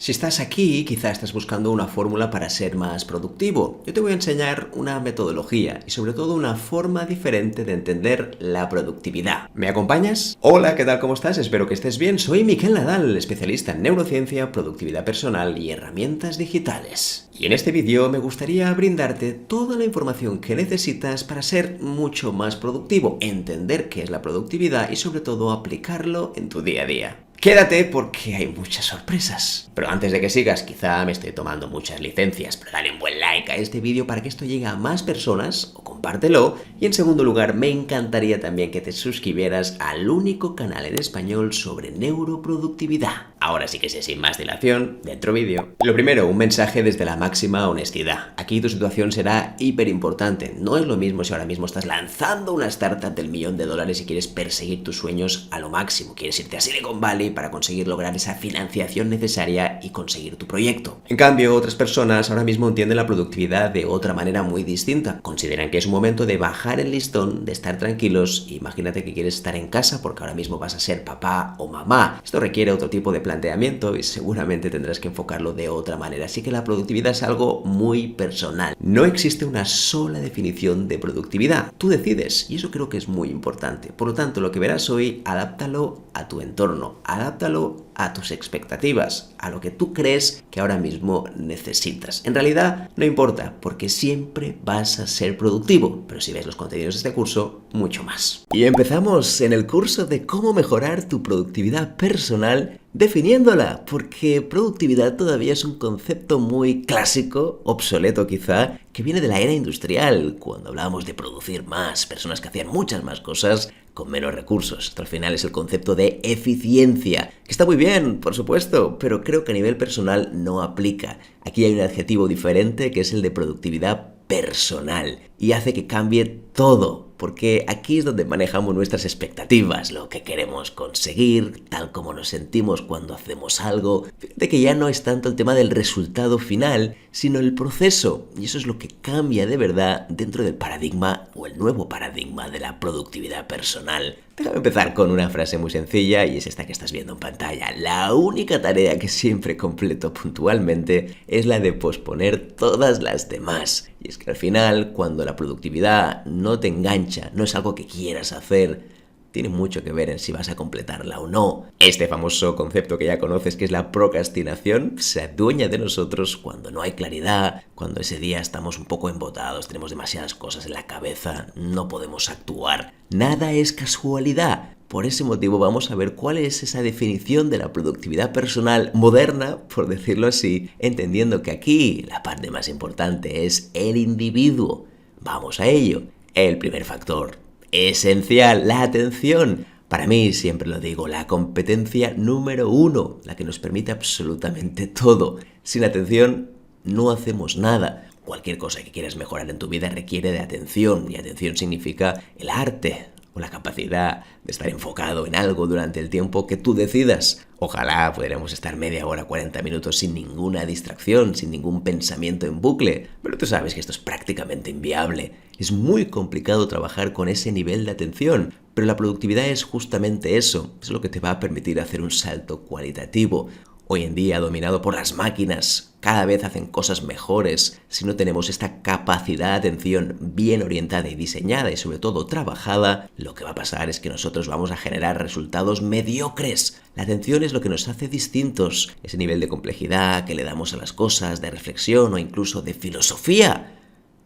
Si estás aquí, quizá estás buscando una fórmula para ser más productivo. Yo te voy a enseñar una metodología y sobre todo una forma diferente de entender la productividad. ¿Me acompañas? Hola, ¿qué tal? ¿Cómo estás? Espero que estés bien. Soy Miquel Nadal, especialista en neurociencia, productividad personal y herramientas digitales. Y en este vídeo me gustaría brindarte toda la información que necesitas para ser mucho más productivo, entender qué es la productividad y sobre todo aplicarlo en tu día a día. Quédate porque hay muchas sorpresas. Pero antes de que sigas, quizá me estoy tomando muchas licencias, pero dale un buen like a este vídeo para que esto llegue a más personas o compártelo. Y en segundo lugar, me encantaría también que te suscribieras al único canal en español sobre neuroproductividad. Ahora sí que sé, sin más dilación, dentro vídeo. Lo primero, un mensaje desde la máxima honestidad. Aquí tu situación será hiper importante. No es lo mismo si ahora mismo estás lanzando una startup del $1.000.000 y quieres perseguir tus sueños a lo máximo. Quieres irte a Silicon Valley para conseguir lograr esa financiación necesaria y conseguir tu proyecto. En cambio, otras personas ahora mismo entienden la productividad de otra manera muy distinta. Consideran que es un momento de bajar el listón, de estar tranquilos. Imagínate que quieres estar en casa porque ahora mismo vas a ser papá o mamá. Esto requiere otro tipo de planteamiento y seguramente tendrás que enfocarlo de otra manera. Así que la productividad es algo muy personal. No existe una sola definición de productividad. Tú decides y eso creo que es muy importante. Por lo tanto, lo que verás hoy, adáptalo a tu entorno, adáptalo a tus expectativas, a lo que tú crees que ahora mismo necesitas. En realidad no importa, porque siempre vas a ser productivo, pero si ves los contenidos de este curso, mucho más. Y empezamos en el curso de cómo mejorar tu productividad personal definiéndola, porque productividad todavía es un concepto muy clásico, obsoleto quizá, que viene de la era industrial, cuando hablábamos de producir más, personas que hacían muchas más cosas con menos recursos. Esto al final es el concepto de eficiencia, que está muy bien, por supuesto, pero creo que a nivel personal no aplica. Aquí hay un adjetivo diferente que es el de productividad personal y hace que cambie todo, porque aquí es donde manejamos nuestras expectativas, lo que queremos conseguir, tal como nos sentimos cuando hacemos algo. Fíjate que ya no es tanto el tema del resultado final, sino el proceso, y eso es lo que cambia de verdad dentro del paradigma o el nuevo paradigma de la productividad personal. Déjame empezar con una frase muy sencilla y es esta que estás viendo en pantalla. La única tarea que siempre completo puntualmente es la de posponer todas las demás. Y es que al final, cuando la productividad no te engancha, no es algo que quieras hacer, tiene mucho que ver en si vas a completarla o no. Este famoso concepto que ya conoces, que es la procrastinación, se adueña de nosotros cuando no hay claridad, cuando ese día estamos un poco embotados, tenemos demasiadas cosas en la cabeza, no podemos actuar. Nada es casualidad. Por ese motivo vamos a ver cuál es esa definición de la productividad personal moderna, por decirlo así, entendiendo que aquí la parte más importante es el individuo. Vamos a ello. El primer factor esencial, la atención. Para mí, siempre lo digo, la competencia número 1, la que nos permite absolutamente todo. Sin atención no hacemos nada. Cualquier cosa que quieras mejorar en tu vida requiere de atención, y atención significa el arte o la capacidad de estar enfocado en algo durante el tiempo que tú decidas. Ojalá pudiéramos estar media hora, 40 minutos sin ninguna distracción, sin ningún pensamiento en bucle, pero tú sabes que esto es prácticamente inviable. Es muy complicado trabajar con ese nivel de atención, pero la productividad es justamente eso, es lo que te va a permitir hacer un salto cualitativo. Hoy en día, dominado por las máquinas, cada vez hacen cosas mejores. Si no tenemos esta capacidad de atención bien orientada y diseñada y sobre todo trabajada, lo que va a pasar es que nosotros vamos a generar resultados mediocres. La atención es lo que nos hace distintos, ese nivel de complejidad que le damos a las cosas, de reflexión o incluso de filosofía.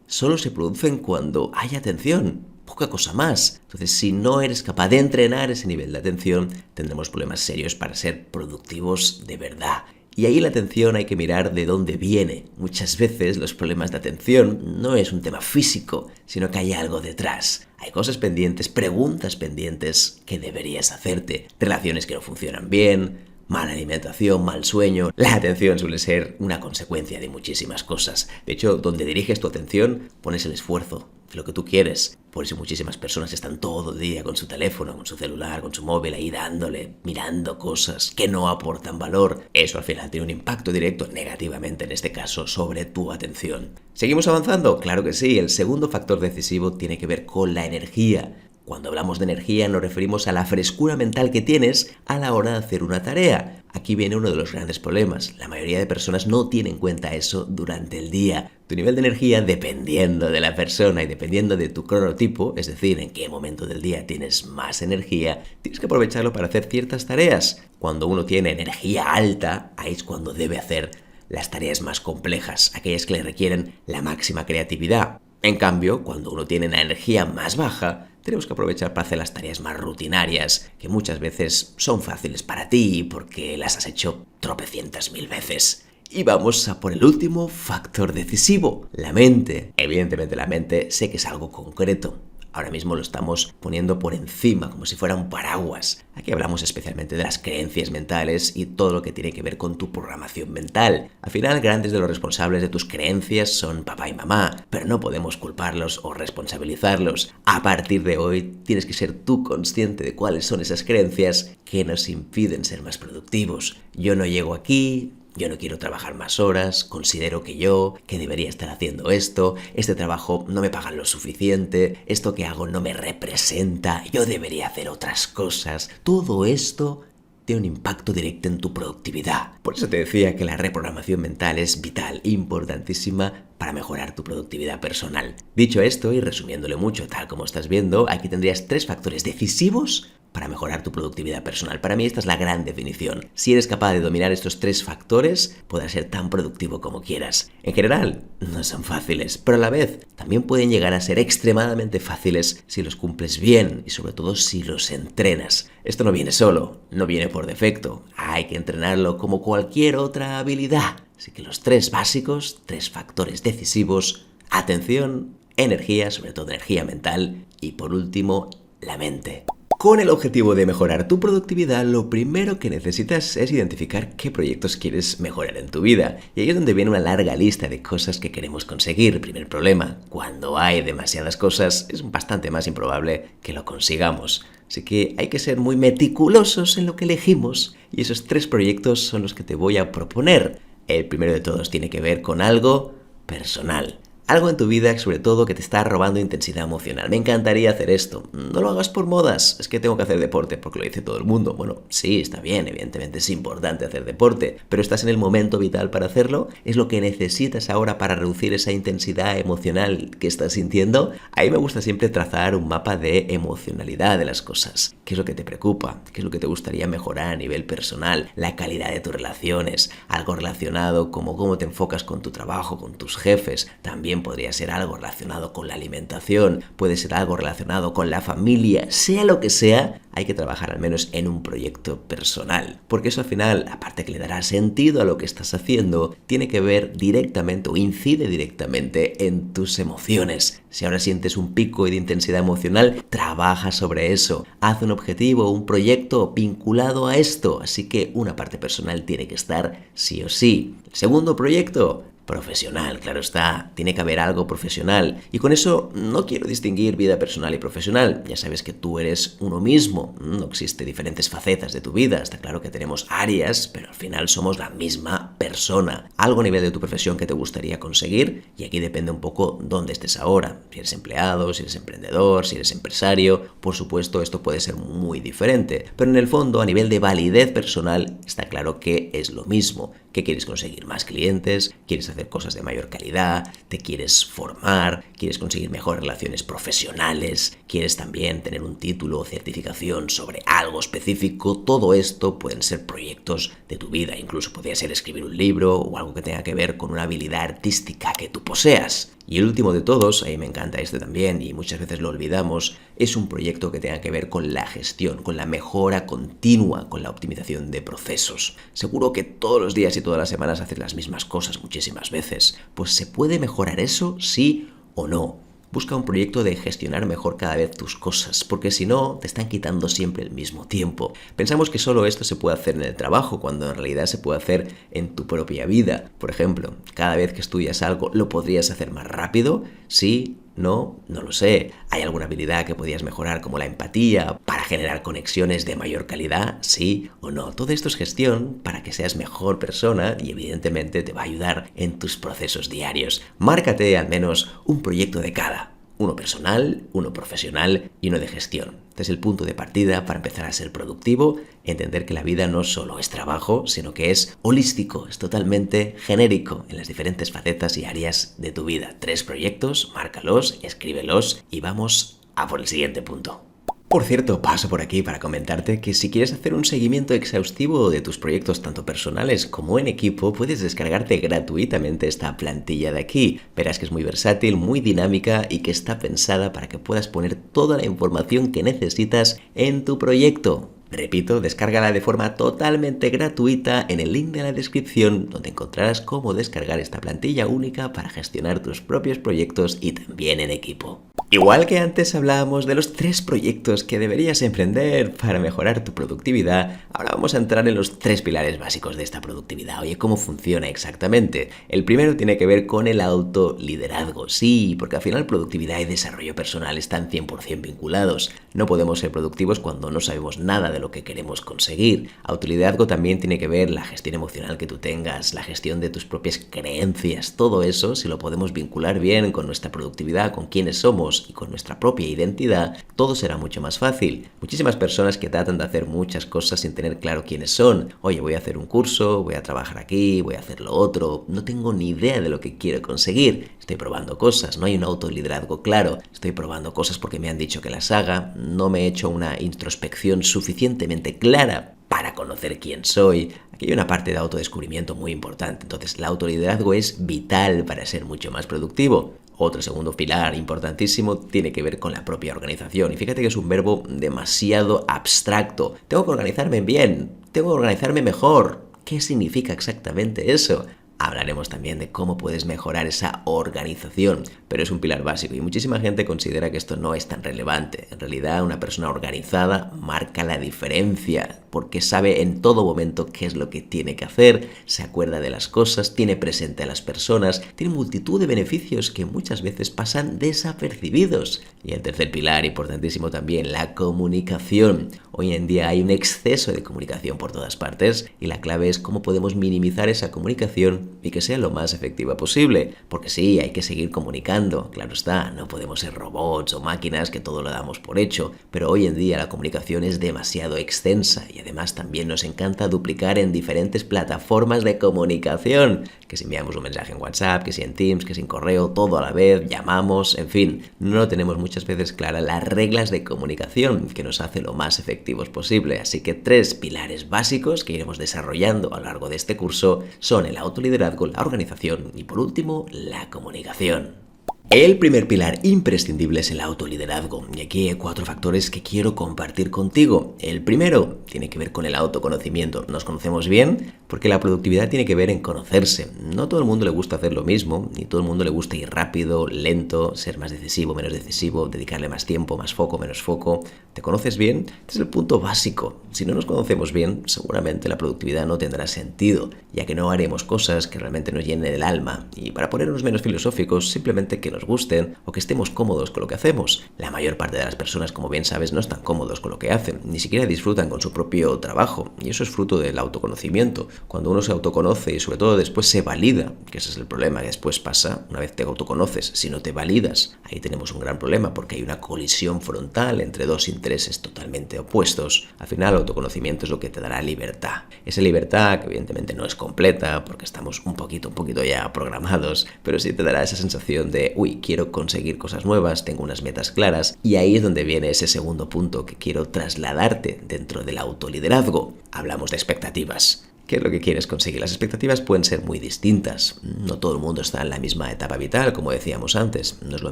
Solo se producen cuando hay atención. Poca cosa más. Entonces, si no eres capaz de entrenar ese nivel de atención, tendremos problemas serios para ser productivos de verdad. Y ahí la atención hay que mirar de dónde viene. Muchas veces los problemas de atención no es un tema físico, sino que hay algo detrás. Hay cosas pendientes, preguntas pendientes que deberías hacerte. Relaciones que no funcionan bien, mala alimentación, mal sueño. La atención suele ser una consecuencia de muchísimas cosas. De hecho, donde diriges tu atención, pones el esfuerzo de lo que tú quieres. Por eso muchísimas personas están todo el día con su teléfono, con su celular, con su móvil ahí dándole, mirando cosas que no aportan valor. Eso al final tiene un impacto directo, negativamente en este caso, sobre tu atención. ¿Seguimos avanzando? Claro que sí. El segundo factor decisivo tiene que ver con la energía. Cuando hablamos de energía nos referimos a la frescura mental que tienes a la hora de hacer una tarea. Aquí viene uno de los grandes problemas. La mayoría de personas no tienen en cuenta eso durante el día. Tu nivel de energía, dependiendo de la persona y dependiendo de tu cronotipo, es decir, en qué momento del día tienes más energía, tienes que aprovecharlo para hacer ciertas tareas. Cuando uno tiene energía alta, ahí es cuando debe hacer las tareas más complejas, aquellas que le requieren la máxima creatividad. En cambio, cuando uno tiene una energía más baja, tenemos que aprovechar para hacer las tareas más rutinarias, que muchas veces son fáciles para ti porque las has hecho tropecientas mil veces. Y vamos a por el último factor decisivo, la mente. Evidentemente la mente sé que es algo concreto. Ahora mismo lo estamos poniendo por encima, como si fuera un paraguas. Aquí hablamos especialmente de las creencias mentales y todo lo que tiene que ver con tu programación mental. Al final, grandes de los responsables de tus creencias son papá y mamá, pero no podemos culparlos o responsabilizarlos. A partir de hoy, tienes que ser tú consciente de cuáles son esas creencias que nos impiden ser más productivos. Yo no llego aquí. Yo no quiero trabajar más horas, considero que debería estar haciendo esto, este trabajo no me pagan lo suficiente, esto que hago no me representa, yo debería hacer otras cosas. Todo esto tiene un impacto directo en tu productividad. Por eso te decía que la reprogramación mental es vital, importantísima para mejorar tu productividad personal. Dicho esto y resumiéndole mucho, tal como estás viendo, aquí tendrías 3 factores decisivos para mejorar tu productividad personal. Para mí esta es la gran definición. Si eres capaz de dominar estos 3 factores, podrás ser tan productivo como quieras. En general, no son fáciles, pero a la vez también pueden llegar a ser extremadamente fáciles si los cumples bien y sobre todo si los entrenas. Esto no viene solo, no viene por defecto. Hay que entrenarlo como cualquier otra habilidad. Así que los 3 básicos, 3 factores decisivos: atención, energía, sobre todo energía mental, y por último, la mente. Con el objetivo de mejorar tu productividad, lo primero que necesitas es identificar qué proyectos quieres mejorar en tu vida. Y ahí es donde viene una larga lista de cosas que queremos conseguir. Primer problema: cuando hay demasiadas cosas, es bastante más improbable que lo consigamos. Así que hay que ser muy meticulosos en lo que elegimos. Y esos 3 proyectos son los que te voy a proponer. El primero de todos tiene que ver con algo personal. Algo en tu vida, sobre todo, que te está robando intensidad emocional. Me encantaría hacer esto. No lo hagas por modas. Es que tengo que hacer deporte porque lo dice todo el mundo. Bueno, sí, está bien, evidentemente es importante hacer deporte, pero estás en el momento vital para hacerlo. ¿Es lo que necesitas ahora para reducir esa intensidad emocional que estás sintiendo? Ahí me gusta siempre trazar un mapa de emocionalidad de las cosas. ¿Qué es lo que te preocupa? ¿Qué es lo que te gustaría mejorar a nivel personal? La calidad de tus relaciones, algo relacionado como cómo te enfocas con tu trabajo, con tus jefes. También podría ser algo relacionado con la alimentación, puede ser algo relacionado con la familia, sea lo que sea, hay que trabajar al menos en un proyecto personal. Porque eso al final, aparte que le dará sentido a lo que estás haciendo, tiene que ver directamente o incide directamente en tus emociones. Si ahora sientes un pico de intensidad emocional, trabaja sobre eso. Haz un objetivo, un proyecto vinculado a esto. Así que una parte personal tiene que estar sí o sí. El segundo proyecto: profesional, claro está, tiene que haber algo profesional. Y con eso no quiero distinguir vida personal y profesional. Ya sabes que tú eres uno mismo, no existen diferentes facetas de tu vida. Está claro que tenemos áreas, pero al final somos la misma persona. Algo a nivel de tu profesión que te gustaría conseguir, y aquí depende un poco dónde estés ahora. Si eres empleado, si eres emprendedor, si eres empresario, por supuesto esto puede ser muy diferente. Pero en el fondo, a nivel de validez personal, está claro que es lo mismo. ¿Qué quieres conseguir? ¿Más clientes? ¿Quieres hacer cosas de mayor calidad? ¿Te quieres formar? ¿Quieres conseguir mejores relaciones profesionales? ¿Quieres también tener un título o certificación sobre algo específico? Todo esto pueden ser proyectos de tu vida. Incluso podría ser escribir un libro o algo que tenga que ver con una habilidad artística que tú poseas. Y el último de todos, a mí me encanta este también y muchas veces lo olvidamos, es un proyecto que tenga que ver con la gestión, con la mejora continua, con la optimización de procesos. Seguro que todos los días y todas las semanas haces las mismas cosas muchísimas veces. Pues ¿se puede mejorar eso, sí o no? Busca un proyecto de gestionar mejor cada vez tus cosas, porque si no, te están quitando siempre el mismo tiempo. Pensamos que solo esto se puede hacer en el trabajo, cuando en realidad se puede hacer en tu propia vida. Por ejemplo, cada vez que estudias algo, ¿lo podrías hacer más rápido? Sí, no lo sé. ¿Hay alguna habilidad que podrías mejorar, como la empatía, para generar conexiones de mayor calidad? Sí o no. Todo esto es gestión para que seas mejor persona y evidentemente te va a ayudar en tus procesos diarios. Márcate al menos un proyecto de cada. Uno personal, uno profesional y uno de gestión. Este es el punto de partida para empezar a ser productivo, entender que la vida no solo es trabajo, sino que es holístico, es totalmente genérico en las diferentes facetas y áreas de tu vida. 3 proyectos, márcalos, escríbelos y vamos a por el siguiente punto. Por cierto, paso por aquí para comentarte que si quieres hacer un seguimiento exhaustivo de tus proyectos tanto personales como en equipo, puedes descargarte gratuitamente esta plantilla de aquí. Verás que es muy versátil, muy dinámica y que está pensada para que puedas poner toda la información que necesitas en tu proyecto. Repito, descárgala de forma totalmente gratuita en el link de la descripción, donde encontrarás cómo descargar esta plantilla única para gestionar tus propios proyectos y también en equipo. Igual que antes hablábamos de los 3 proyectos que deberías emprender para mejorar tu productividad, ahora vamos a entrar en los 3 pilares básicos de esta productividad. Oye, ¿cómo funciona exactamente? El primero tiene que ver con el autoliderazgo. Sí, porque al final productividad y desarrollo personal están 100% vinculados. No podemos ser productivos cuando no sabemos nada de lo que queremos conseguir. Autoliderazgo también tiene que ver la gestión emocional que tú tengas, la gestión de tus propias creencias. Todo eso, si lo podemos vincular bien con nuestra productividad, con quiénes somos y con nuestra propia identidad, todo será mucho más fácil. Muchísimas personas que tratan de hacer muchas cosas sin tener claro quiénes son. Oye, voy a hacer un curso, voy a trabajar aquí, voy a hacer lo otro. No tengo ni idea de lo que quiero conseguir. Estoy probando cosas, no hay un autoliderazgo claro. Estoy probando cosas porque me han dicho que las haga. No me he hecho una introspección suficientemente clara para conocer quién soy. Aquí hay una parte de autodescubrimiento muy importante. Entonces, el autoliderazgo es vital para ser mucho más productivo. Otro segundo pilar importantísimo tiene que ver con la propia organización. Y fíjate que es un verbo demasiado abstracto. Tengo que organizarme bien, tengo que organizarme mejor. ¿Qué significa exactamente eso? Hablaremos también de cómo puedes mejorar esa organización, pero es un pilar básico y muchísima gente considera que esto no es tan relevante. En realidad, una persona organizada marca la diferencia porque sabe en todo momento qué es lo que tiene que hacer, se acuerda de las cosas, tiene presente a las personas, tiene multitud de beneficios que muchas veces pasan desapercibidos. Y el tercer pilar, importantísimo también, la comunicación. Hoy en día hay un exceso de comunicación por todas partes y la clave es cómo podemos minimizar esa comunicación y que sea lo más efectiva posible. Porque sí, hay que seguir comunicando, claro está, no podemos ser robots o máquinas que todo lo damos por hecho, pero hoy en día la comunicación es demasiado extensa y además también nos encanta duplicar en diferentes plataformas de comunicación. Que si enviamos un mensaje en WhatsApp, que si en Teams, que si en correo, todo a la vez, llamamos, en fin, no tenemos muchas veces claras las reglas de comunicación que nos hace lo más efectivos posible. Así que 3 pilares básicos que iremos desarrollando a lo largo de este curso son el autoliderazgo, la organización y por último, la comunicación. El primer pilar imprescindible es el autoliderazgo y aquí hay 4 factores que quiero compartir contigo. El primero tiene que ver con el autoconocimiento. ¿Nos conocemos bien? Porque la productividad tiene que ver en conocerse. No todo el mundo le gusta hacer lo mismo, ni todo el mundo le gusta ir rápido, lento, ser más decisivo, menos decisivo, dedicarle más tiempo, más foco, menos foco. ¿Te conoces bien? Este es el punto básico. Si no nos conocemos bien, seguramente la productividad no tendrá sentido, ya que no haremos cosas que realmente nos llenen el alma. Y para ponernos menos filosóficos, simplemente que nos gusten o que estemos cómodos con lo que hacemos. La mayor parte de las personas, como bien sabes, no están cómodos con lo que hacen, ni siquiera disfrutan con su propio trabajo, y eso es fruto del autoconocimiento. Cuando uno se autoconoce y sobre todo después se valida, que ese es el problema que después pasa, una vez te autoconoces, si no te validas, ahí tenemos un gran problema porque hay una colisión frontal entre 2 intereses totalmente opuestos. Al final, el autoconocimiento es lo que te dará libertad. Esa libertad que evidentemente no es completa porque estamos un poquito ya programados, pero sí te dará esa sensación de quiero conseguir cosas nuevas, tengo unas metas claras y ahí es donde viene ese segundo punto que quiero trasladarte dentro del autoliderazgo. Hablamos de expectativas. ¿Qué es lo que quieres conseguir? Las expectativas pueden ser muy distintas. No todo el mundo está en la misma etapa vital, como decíamos antes. No es lo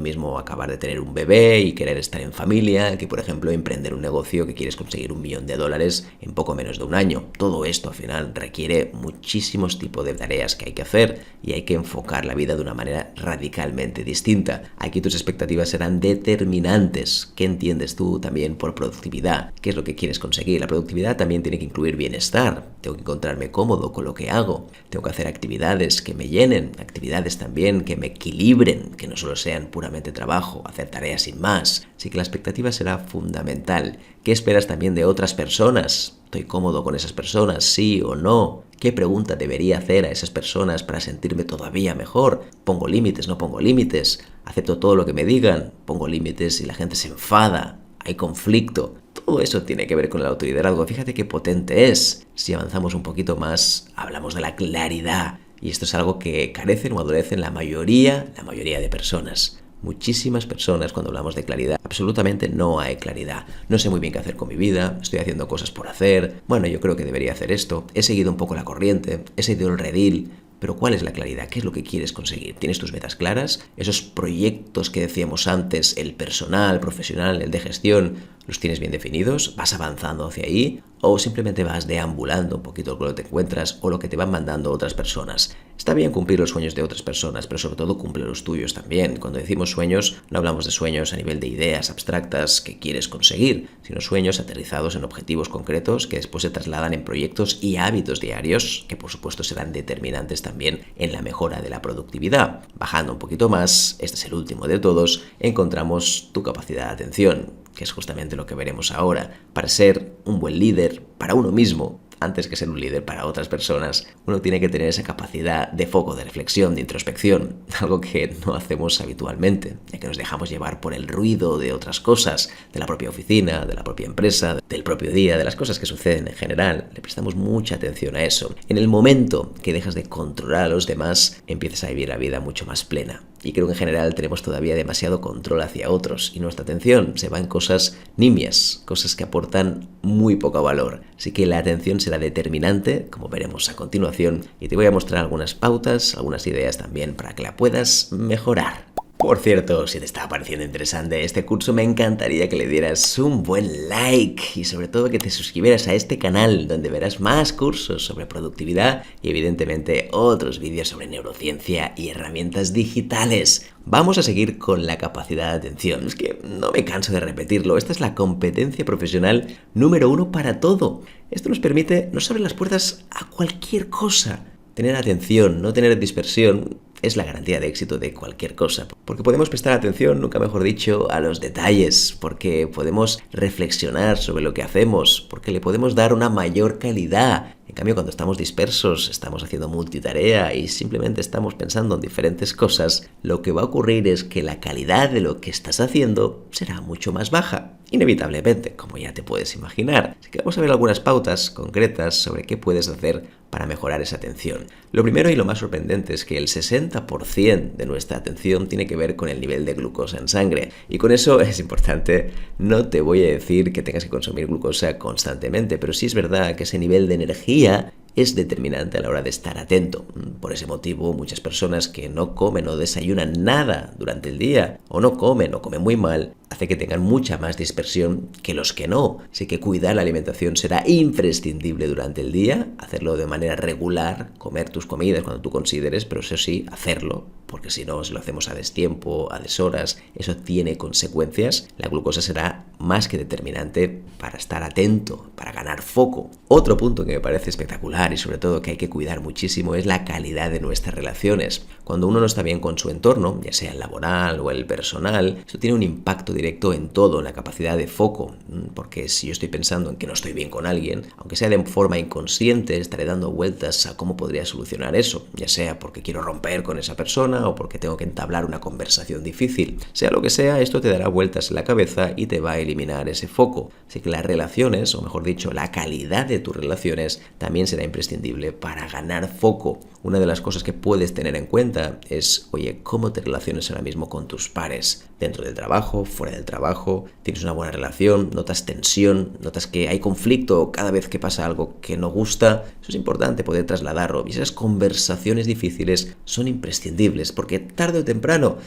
mismo acabar de tener un bebé y querer estar en familia que, por ejemplo, emprender un negocio que quieres conseguir $1 millón en poco menos de un año. Todo esto, al final, requiere muchísimos tipos de tareas que hay que hacer y hay que enfocar la vida de una manera radicalmente distinta. Aquí tus expectativas serán determinantes. ¿Qué entiendes tú también por productividad? ¿Qué es lo que quieres conseguir? La productividad también tiene que incluir bienestar. Tengo que encontrarme encontrarme cómodo con lo que hago. Tengo que hacer actividades que me llenen, actividades también que me equilibren, que no solo sean puramente trabajo, hacer tareas sin más. Así que la expectativa será fundamental. ¿Qué esperas también de otras personas? ¿Estoy cómodo con esas personas, sí o no? ¿Qué pregunta debería hacer a esas personas para sentirme todavía mejor? ¿Pongo límites, no pongo límites? ¿Acepto todo lo que me digan? ¿Pongo límites y la gente se enfada? ¿Hay conflicto? Todo eso tiene que ver con el autoliderazgo. Fíjate qué potente es. Si avanzamos un poquito más, hablamos de la claridad. Y esto es algo que carecen o adolecen la mayoría de personas. Muchísimas personas, cuando hablamos de claridad, absolutamente no hay claridad. No sé muy bien qué hacer con mi vida, estoy haciendo cosas por hacer. Bueno, yo creo que debería hacer esto. He seguido un poco la corriente, he seguido el redil. Pero ¿cuál es la claridad? ¿Qué es lo que quieres conseguir? ¿Tienes tus metas claras? Esos proyectos que decíamos antes, el personal, profesional, el de gestión, ¿los tienes bien definidos? ¿Vas avanzando hacia ahí? ¿O simplemente vas deambulando un poquito con lo que te encuentras o lo que te van mandando otras personas? Está bien cumplir los sueños de otras personas, pero sobre todo cumple los tuyos también. Cuando decimos sueños, no hablamos de sueños a nivel de ideas abstractas que quieres conseguir, sino sueños aterrizados en objetivos concretos que después se trasladan en proyectos y hábitos diarios que por supuesto serán determinantes también en la mejora de la productividad. Bajando un poquito más, este es el último de todos, encontramos tu capacidad de atención, que es justamente lo que veremos ahora. Para ser un buen líder para uno mismo, antes que ser un líder para otras personas, uno tiene que tener esa capacidad de foco, de reflexión, de introspección, algo que no hacemos habitualmente, ya que nos dejamos llevar por el ruido de otras cosas, de la propia oficina, de la propia empresa, del propio día, de las cosas que suceden en general. Le prestamos mucha atención a eso. En el momento que dejas de controlar a los demás, empiezas a vivir la vida mucho más plena. Y creo que en general tenemos todavía demasiado control hacia otros y nuestra atención se va en cosas nimias, cosas que aportan muy poco valor. Así que la atención será determinante, como veremos a continuación, y te voy a mostrar algunas pautas, algunas ideas también para que la puedas mejorar. Por cierto, si te está pareciendo interesante este curso, me encantaría que le dieras un buen like y sobre todo que te suscribieras a este canal donde verás más cursos sobre productividad y evidentemente otros vídeos sobre neurociencia y herramientas digitales. Vamos a seguir con la capacidad de atención. Es que no me canso de repetirlo. Esta es la competencia profesional número 1 para todo. Esto nos permite, nos abre las puertas a cualquier cosa. Tener atención, no tener dispersión, es la garantía de éxito de cualquier cosa. Porque podemos prestar atención, nunca mejor dicho, a los detalles, porque podemos reflexionar sobre lo que hacemos, porque le podemos dar una mayor calidad. En cambio, cuando estamos dispersos, estamos haciendo multitarea y simplemente estamos pensando en diferentes cosas, lo que va a ocurrir es que la calidad de lo que estás haciendo será mucho más baja, inevitablemente, como ya te puedes imaginar. Así que vamos a ver algunas pautas concretas sobre qué puedes hacer para mejorar esa atención. Lo primero y lo más sorprendente es que el 60% de nuestra atención tiene que ver con el nivel de glucosa en sangre. Y con eso es importante, no te voy a decir que tengas que consumir glucosa constantemente, pero sí es verdad que ese nivel de energía es determinante a la hora de estar atento. Por ese motivo, muchas personas que no comen o desayunan nada durante el día, o no comen o comen muy mal, hace que tengan mucha más dispersión que los que no. Así que cuidar la alimentación será imprescindible durante el día, hacerlo de manera regular, comer tus comidas cuando tú consideres, pero eso sí, hacerlo, porque si no, si lo hacemos a destiempo, a deshoras, eso tiene consecuencias. La glucosa será más que determinante para estar atento, para ganar foco. Otro punto que me parece espectacular y sobre todo que hay que cuidar muchísimo es la calidad de nuestras relaciones. Cuando uno no está bien con su entorno, ya sea el laboral o el personal, eso tiene un impacto directo en todo, en la capacidad de foco, porque si yo estoy pensando en que no estoy bien con alguien, aunque sea de forma inconsciente, estaré dando vueltas a cómo podría solucionar eso, ya sea porque quiero romper con esa persona o porque tengo que entablar una conversación difícil. Sea lo que sea, esto te dará vueltas en la cabeza y te va a eliminar ese foco. Así que las relaciones, o mejor dicho, la calidad de tus relaciones también será imprescindible para ganar foco. Una de las cosas que puedes tener en cuenta es, oye, ¿cómo te relacionas ahora mismo con tus pares? Dentro del trabajo, fuera del trabajo, tienes una buena relación, notas tensión, notas que hay conflicto cada vez que pasa algo que no gusta. Eso es importante poder trasladarlo. Y esas conversaciones difíciles son imprescindibles porque tarde o temprano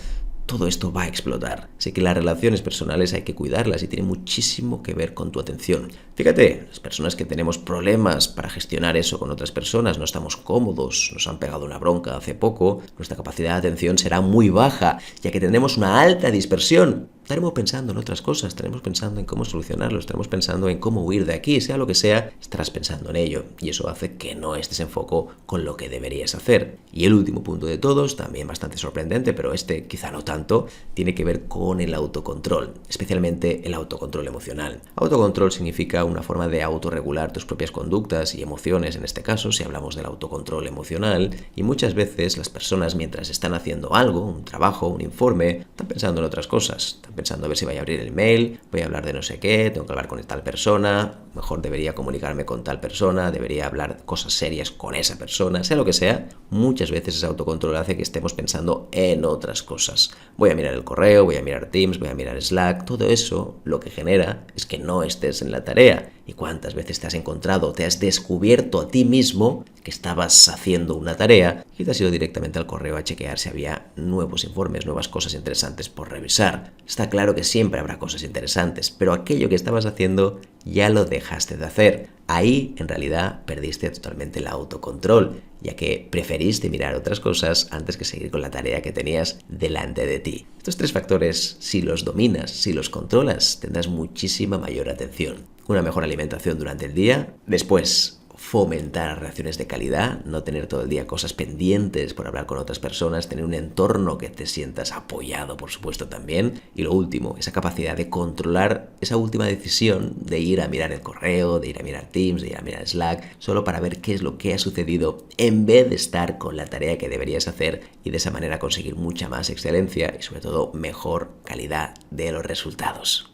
todo esto va a explotar. Así que las relaciones personales hay que cuidarlas y tiene muchísimo que ver con tu atención. Fíjate, las personas que tenemos problemas para gestionar eso con otras personas, no estamos cómodos, nos han pegado una bronca hace poco, nuestra capacidad de atención será muy baja, ya que tendremos una alta dispersión. estaremos pensando en otras cosas, estaremos pensando en cómo solucionarlo, estaremos pensando en cómo huir de aquí, sea lo que sea, estarás pensando en ello y eso hace que no estés en foco con lo que deberías hacer. Y el último punto de todos, también bastante sorprendente, pero este quizá no tanto, tiene que ver con el autocontrol, especialmente el autocontrol emocional. Autocontrol significa una forma de autorregular tus propias conductas y emociones, en este caso, si hablamos del autocontrol emocional, y muchas veces las personas mientras están haciendo algo, un trabajo, un informe, están pensando en otras cosas, están pensando a ver si voy a abrir el mail, voy a hablar de no sé qué, tengo que hablar con tal persona, mejor debería comunicarme con tal persona, debería hablar cosas serias con esa persona, sea lo que sea. Muchas veces ese autocontrol hace que estemos pensando en otras cosas. Voy a mirar el correo, voy a mirar Teams, voy a mirar Slack, todo eso lo que genera es que no estés en la tarea. ¿Y cuántas veces te has encontrado, te has descubierto a ti mismo que estabas haciendo una tarea y te has ido directamente al correo a chequear si había nuevos informes, nuevas cosas interesantes por revisar? Está claro que siempre habrá cosas interesantes, pero aquello que estabas haciendo ya lo dejaste de hacer. Ahí, en realidad, perdiste totalmente el autocontrol, ya que preferiste mirar otras cosas antes que seguir con la tarea que tenías delante de ti. Estos tres factores, si los dominas, si los controlas, tendrás muchísima mayor atención. Una mejor alimentación durante el día. Después, fomentar relaciones de calidad, no tener todo el día cosas pendientes por hablar con otras personas, tener un entorno que te sientas apoyado, por supuesto, también. Y lo último, esa capacidad de controlar esa última decisión de ir a mirar el correo, de ir a mirar Teams, de ir a mirar Slack, solo para ver qué es lo que ha sucedido en vez de estar con la tarea que deberías hacer y de esa manera conseguir mucha más excelencia y sobre todo mejor calidad de los resultados.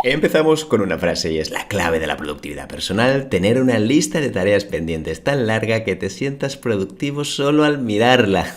Empezamos con una frase y es la clave de la productividad personal: tener una lista de tareas pendientes tan larga que te sientas productivo solo al mirarla.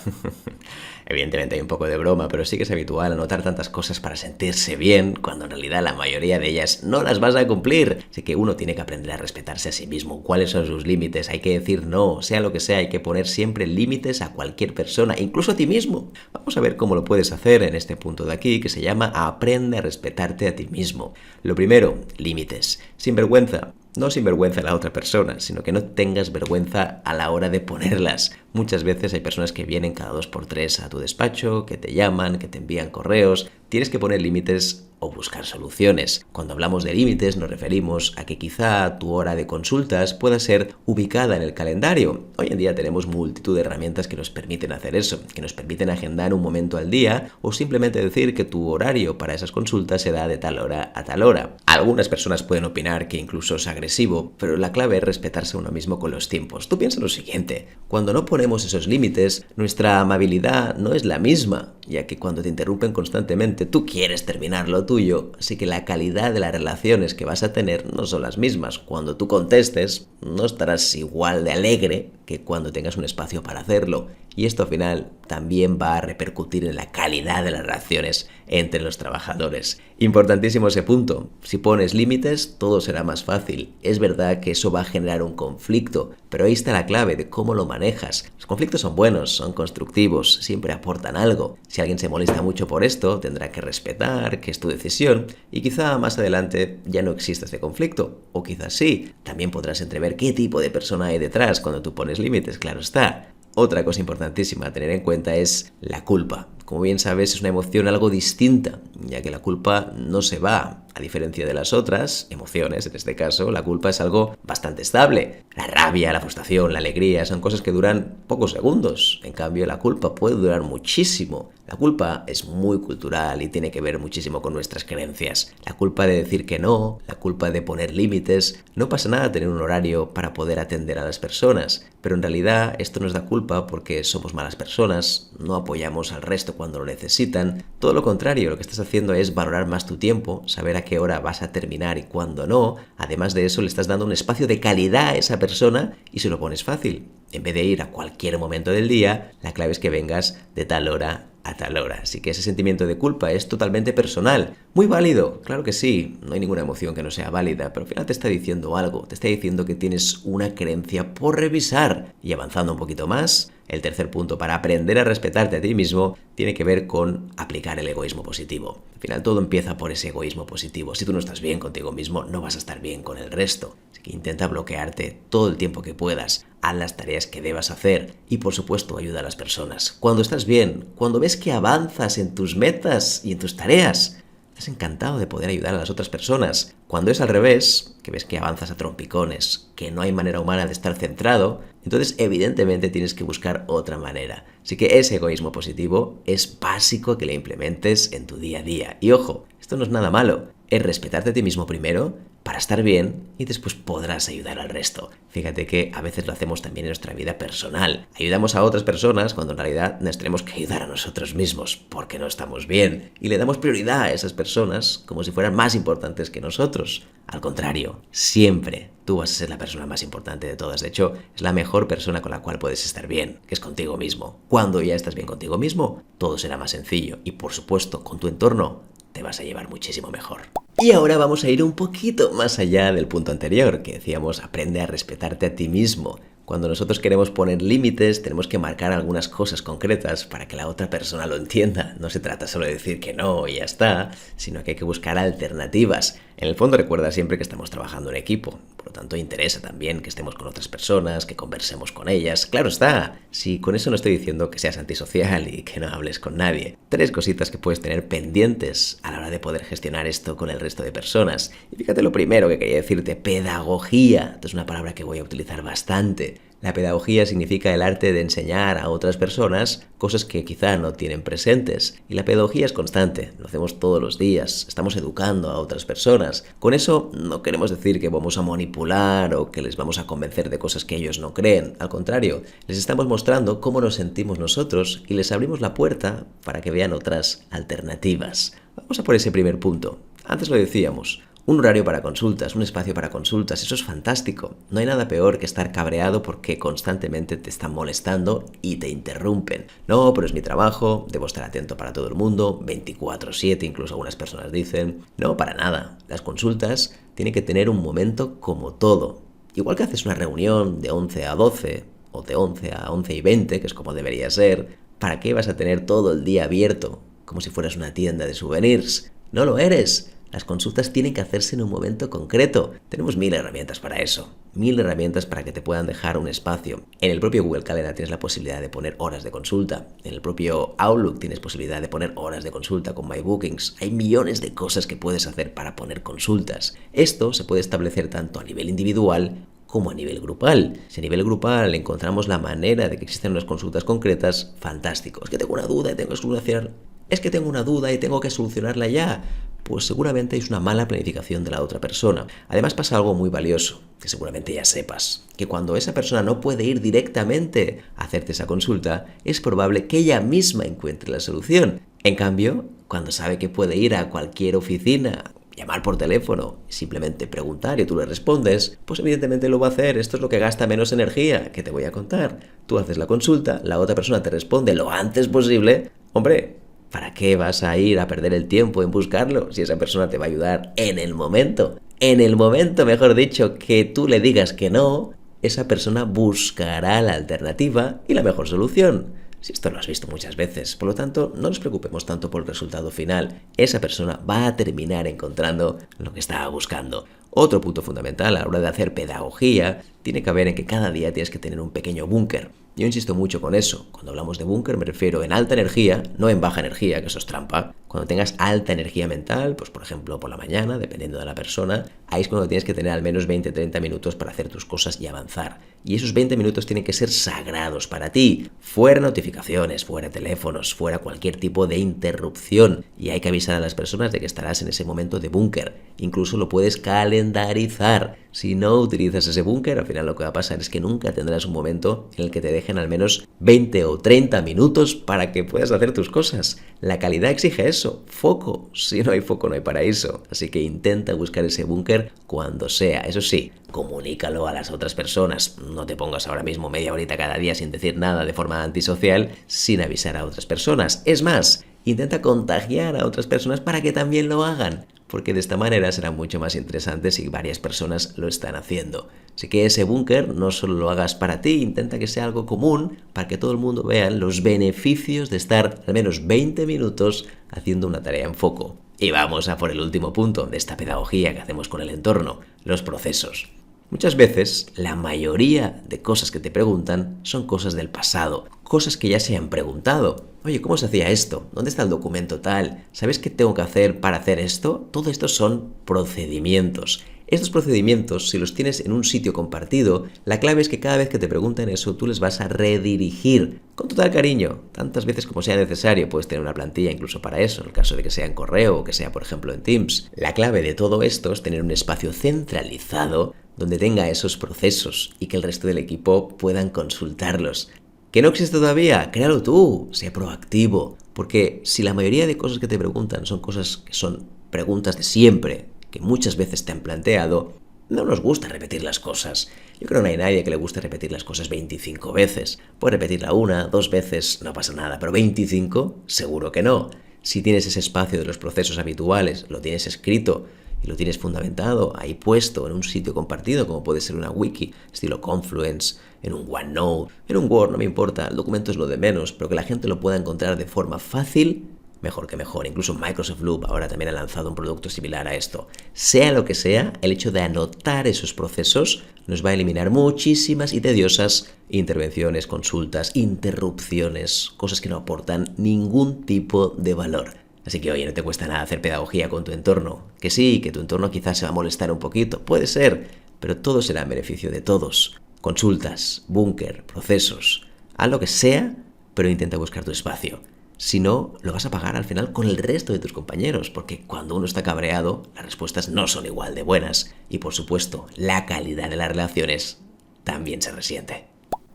Evidentemente hay un poco de broma, pero sí que es habitual anotar tantas cosas para sentirse bien, cuando en realidad la mayoría de ellas no las vas a cumplir. Así que uno tiene que aprender a respetarse a sí mismo. ¿Cuáles son sus límites? Hay que decir no, sea lo que sea, hay que poner siempre límites a cualquier persona, incluso a ti mismo. Vamos a ver cómo lo puedes hacer en este punto de aquí, que se llama aprende a respetarte a ti mismo. Lo primero, límites. Sin vergüenza. No sin vergüenza a la otra persona, sino que no tengas vergüenza a la hora de ponerlas. Muchas veces hay personas que vienen cada 2x3 a tu despacho, que te llaman, que te envían correos. Tienes que poner límites o buscar soluciones. Cuando hablamos de límites nos referimos a que quizá tu hora de consultas pueda ser ubicada en el calendario. Hoy en día tenemos multitud de herramientas que nos permiten hacer eso, que nos permiten agendar un momento al día o simplemente decir que tu horario para esas consultas se da de tal hora a tal hora. Algunas personas pueden opinar que incluso es agresivo, pero la clave es respetarse a uno mismo con los tiempos. Tú piensa lo siguiente: cuando no ponemos esos límites, nuestra amabilidad no es la misma, ya que cuando te interrumpen constantemente tú quieres terminar lo tuyo, así que la calidad de las relaciones que vas a tener no son las mismas. Cuando tú contestes, no estarás igual de alegre que cuando tengas un espacio para hacerlo. Y esto al final también va a repercutir en la calidad de las relaciones entre los trabajadores. Importantísimo ese punto. Si pones límites, todo será más fácil. Es verdad que eso va a generar un conflicto, pero ahí está la clave de cómo lo manejas. Los conflictos son buenos, son constructivos, siempre aportan algo. Si alguien se molesta mucho por esto, tendrá que respetar que es tu decisión y quizá más adelante ya no exista ese conflicto. O quizás sí. También podrás entrever qué tipo de persona hay detrás cuando tú pones límites, claro está. Otra cosa importantísima a tener en cuenta es la culpa. Como bien sabes, es una emoción algo distinta, ya que la culpa no se va. A diferencia de las otras emociones, en este caso, la culpa es algo bastante estable. La rabia, la frustración, la alegría son cosas que duran pocos segundos. En cambio, la culpa puede durar muchísimo. La culpa es muy cultural y tiene que ver muchísimo con nuestras creencias. La culpa de decir que no, la culpa de poner límites. No pasa nada tener un horario para poder atender a las personas, pero en realidad esto nos da culpa porque somos malas personas, no apoyamos al resto cuando lo necesitan. Todo lo contrario, lo que estás haciendo es valorar más tu tiempo, saber a qué hora vas a terminar y cuándo no. Además de eso, le estás dando un espacio de calidad a esa persona y se lo pones fácil. En vez de ir a cualquier momento del día, la clave es que vengas de tal hora a tal hora. Así que ese sentimiento de culpa es totalmente personal. Muy válido, claro que sí. No hay ninguna emoción que no sea válida, pero al final te está diciendo algo. Te está diciendo que tienes una creencia por revisar. Y avanzando un poquito más, el tercer punto para aprender a respetarte a ti mismo tiene que ver con aplicar el egoísmo positivo. Al final todo empieza por ese egoísmo positivo. Si tú no estás bien contigo mismo, no vas a estar bien con el resto. Así que intenta bloquearte todo el tiempo que puedas. Haz las tareas que debas hacer y, por supuesto, ayuda a las personas. Cuando estás bien, cuando ves que avanzas en tus metas y en tus tareas, estás encantado de poder ayudar a las otras personas. Cuando es al revés, que ves que avanzas a trompicones, que no hay manera humana de estar centrado, entonces evidentemente tienes que buscar otra manera. Así que ese egoísmo positivo es básico que lo implementes en tu día a día. Y ojo, esto no es nada malo, es respetarte a ti mismo primero para estar bien y después podrás ayudar al resto. Fíjate que a veces lo hacemos también en nuestra vida personal. Ayudamos a otras personas cuando en realidad nos tenemos que ayudar a nosotros mismos porque no estamos bien. Y le damos prioridad a esas personas como si fueran más importantes que nosotros. Al contrario, siempre tú vas a ser la persona más importante de todas. De hecho, es la mejor persona con la cual puedes estar bien, que es contigo mismo. Cuando ya estás bien contigo mismo, todo será más sencillo. Y por supuesto, con tu entorno, te vas a llevar muchísimo mejor. Y ahora vamos a ir un poquito más allá del punto anterior, que decíamos, aprende a respetarte a ti mismo. Cuando nosotros queremos poner límites, tenemos que marcar algunas cosas concretas para que la otra persona lo entienda. No se trata solo de decir que no y ya está, sino que hay que buscar alternativas. En el fondo recuerda siempre que estamos trabajando en equipo. Por lo tanto, interesa también que estemos con otras personas, que conversemos con ellas. Claro está, si con eso no estoy diciendo que seas antisocial y que no hables con nadie. 3 cositas que puedes tener pendientes a la hora de poder gestionar esto con el resto de personas. Y fíjate lo primero que quería decirte, pedagogía. Esto es una palabra que voy a utilizar bastante. La pedagogía significa el arte de enseñar a otras personas cosas que quizá no tienen presentes. Y la pedagogía es constante, lo hacemos todos los días, estamos educando a otras personas. Con eso no queremos decir que vamos a manipular o que les vamos a convencer de cosas que ellos no creen. Al contrario, les estamos mostrando cómo nos sentimos nosotros y les abrimos la puerta para que vean otras alternativas. Vamos a por ese primer punto. Antes lo decíamos. Un horario para consultas, un espacio para consultas, eso es fantástico. No hay nada peor que estar cabreado porque constantemente te están molestando y te interrumpen. No, pero es mi trabajo, debo estar atento para todo el mundo, 24/7, incluso algunas personas dicen. No, para nada. Las consultas tienen que tener un momento como todo. Igual que haces una reunión de 11 a 12 o de 11 a 11:20, que es como debería ser, ¿para qué vas a tener todo el día abierto? Como si fueras una tienda de souvenirs. No lo eres. Las consultas tienen que hacerse en un momento concreto. Tenemos 1000 herramientas para eso. 1000 herramientas para que te puedan dejar un espacio. En el propio Google Calendar tienes la posibilidad de poner horas de consulta. En el propio Outlook tienes posibilidad de poner horas de consulta con MyBookings. Hay millones de cosas que puedes hacer para poner consultas. Esto se puede establecer tanto a nivel individual como a nivel grupal. Si a nivel grupal encontramos la manera de que existen unas consultas concretas, fantástico. Es que tengo una duda y tengo que solucionar. Es que tengo una duda y tengo que solucionarla ya. Pues seguramente es una mala planificación de la otra persona. Además pasa algo muy valioso, que seguramente ya sepas, que cuando esa persona no puede ir directamente a hacerte esa consulta, es probable que ella misma encuentre la solución. En cambio, cuando sabe que puede ir a cualquier oficina, llamar por teléfono, simplemente preguntar y tú le respondes, pues evidentemente lo va a hacer. Esto es lo que gasta menos energía, que te voy a contar. Tú haces la consulta, la otra persona te responde lo antes posible. Hombre, ¿para qué vas a ir a perder el tiempo en buscarlo si esa persona te va a ayudar en el momento? En el momento, mejor dicho, que tú le digas que no, esa persona buscará la alternativa y la mejor solución. Si esto lo has visto muchas veces, por lo tanto, no nos preocupemos tanto por el resultado final. Esa persona va a terminar encontrando lo que estaba buscando. Otro punto fundamental a la hora de hacer pedagogía tiene que ver en que cada día tienes que tener un pequeño búnker. Yo insisto mucho con eso. Cuando hablamos de búnker me refiero en alta energía, no en baja energía, que eso es trampa. Cuando tengas alta energía mental, pues por ejemplo por la mañana, dependiendo de la persona, ahí es cuando tienes que tener al menos 20-30 minutos para hacer tus cosas y avanzar. Y esos 20 minutos tienen que ser sagrados para ti. Fuera notificaciones, fuera teléfonos, fuera cualquier tipo de interrupción. Y hay que avisar a las personas de que estarás en ese momento de búnker. Incluso lo puedes calendarizar. Si no utilizas ese búnker, al final lo que va a pasar es que nunca tendrás un momento en el que te dejen al menos 20 o 30 minutos para que puedas hacer tus cosas. La calidad exige eso, foco. Si no hay foco no hay paraíso. Así que intenta buscar ese búnker cuando sea. Eso sí, comunícalo a las otras personas. No te pongas ahora mismo media horita cada día sin decir nada de forma antisocial, sin avisar a otras personas. Es más, intenta contagiar a otras personas para que también lo hagan, porque de esta manera será mucho más interesante si varias personas lo están haciendo. Así que ese búnker no solo lo hagas para ti, intenta que sea algo común para que todo el mundo vea los beneficios de estar al menos 20 minutos haciendo una tarea en foco. Y vamos a por el último punto de esta pedagogía que hacemos con el entorno, los procesos. Muchas veces, la mayoría de cosas que te preguntan son cosas del pasado, cosas que ya se han preguntado. Oye, ¿cómo se hacía esto? ¿Dónde está el documento tal? ¿Sabes qué tengo que hacer para hacer esto? Todo esto son procedimientos. Estos procedimientos, si los tienes en un sitio compartido, la clave es que cada vez que te pregunten eso, tú les vas a redirigir con total cariño, tantas veces como sea necesario. Puedes tener una plantilla incluso para eso, en el caso de que sea en correo o que sea, por ejemplo, en Teams. La clave de todo esto es tener un espacio centralizado donde tenga esos procesos y que el resto del equipo puedan consultarlos. ¿Que no existe todavía? Créalo tú, sé proactivo. Porque si la mayoría de cosas que te preguntan son cosas que son preguntas de siempre, que muchas veces te han planteado, no nos gusta repetir las cosas. Yo creo que no hay nadie que le guste repetir las cosas 25 veces. Puedes repetirla una, dos veces, no pasa nada, pero 25, seguro que no. Si tienes ese espacio de los procesos habituales, lo tienes escrito y lo tienes fundamentado, ahí puesto en un sitio compartido, como puede ser una wiki, estilo Confluence, en un OneNote, en un Word, no me importa, el documento es lo de menos, pero que la gente lo pueda encontrar de forma fácil, mejor que mejor. Incluso Microsoft Loop ahora también ha lanzado un producto similar a esto. Sea lo que sea, el hecho de anotar esos procesos nos va a eliminar muchísimas y tediosas intervenciones, consultas, interrupciones, cosas que no aportan ningún tipo de valor. Así que, oye, no te cuesta nada hacer pedagogía con tu entorno. Que sí, que tu entorno quizás se va a molestar un poquito, puede ser, pero todo será en beneficio de todos. Consultas, búnker, procesos, haz lo que sea, pero intenta buscar tu espacio. Si no, lo vas a pagar al final con el resto de tus compañeros, porque cuando uno está cabreado, las respuestas no son igual de buenas. Y por supuesto, la calidad de las relaciones también se resiente.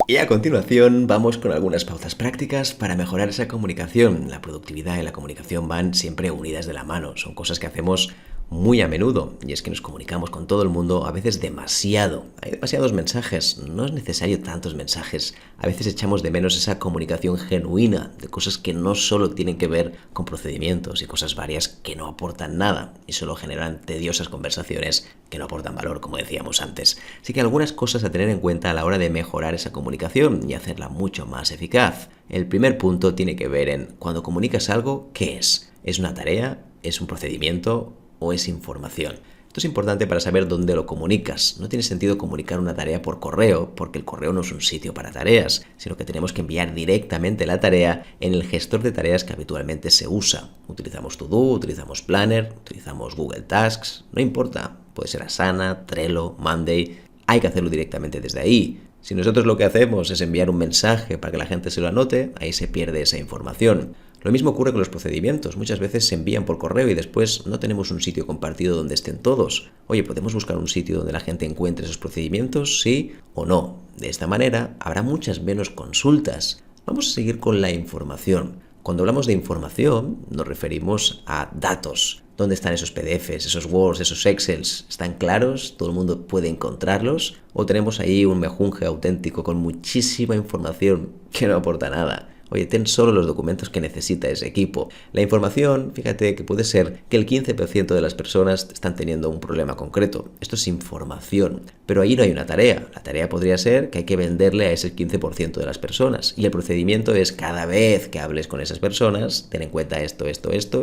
Y a continuación vamos con algunas pautas prácticas para mejorar esa comunicación. La productividad y la comunicación van siempre unidas de la mano, son cosas que hacemos muy a menudo, y es que nos comunicamos con todo el mundo, a veces demasiado. Hay demasiados mensajes, no es necesario tantos mensajes. A veces echamos de menos esa comunicación genuina, de cosas que no solo tienen que ver con procedimientos y cosas varias que no aportan nada y solo generan tediosas conversaciones que no aportan valor, como decíamos antes. Así que algunas cosas a tener en cuenta a la hora de mejorar esa comunicación y hacerla mucho más eficaz. El primer punto tiene que ver en cuando comunicas algo, ¿qué es? ¿Es una tarea? ¿Es un procedimiento? ¿O es información? Esto es importante para saber dónde lo comunicas. No tiene sentido comunicar una tarea por correo, porque el correo no es un sitio para tareas, sino que tenemos que enviar directamente la tarea en el gestor de tareas que habitualmente se usa. Utilizamos To Do, utilizamos Planner, utilizamos Google Tasks, no importa. Puede ser Asana, Trello, Monday. Hay que hacerlo directamente desde ahí. Si nosotros lo que hacemos es enviar un mensaje para que la gente se lo anote, ahí se pierde esa información. Lo mismo ocurre con los procedimientos. Muchas veces se envían por correo y después no tenemos un sitio compartido donde estén todos. Oye, ¿podemos buscar un sitio donde la gente encuentre esos procedimientos? ¿Sí o no? De esta manera habrá muchas menos consultas. Vamos a seguir con la información. Cuando hablamos de información nos referimos a datos. ¿Dónde están esos PDFs, esos Words, esos Excels? ¿Están claros? ¿Todo el mundo puede encontrarlos? ¿O tenemos ahí un mejunje auténtico con muchísima información que no aporta nada? Oye, ten solo los documentos que necesita ese equipo. La información, fíjate que puede ser que el 15% de las personas están teniendo un problema concreto. Esto es información, pero ahí no hay una tarea. La tarea podría ser que hay que venderle a ese 15% de las personas. Y el procedimiento es cada vez que hables con esas personas, ten en cuenta esto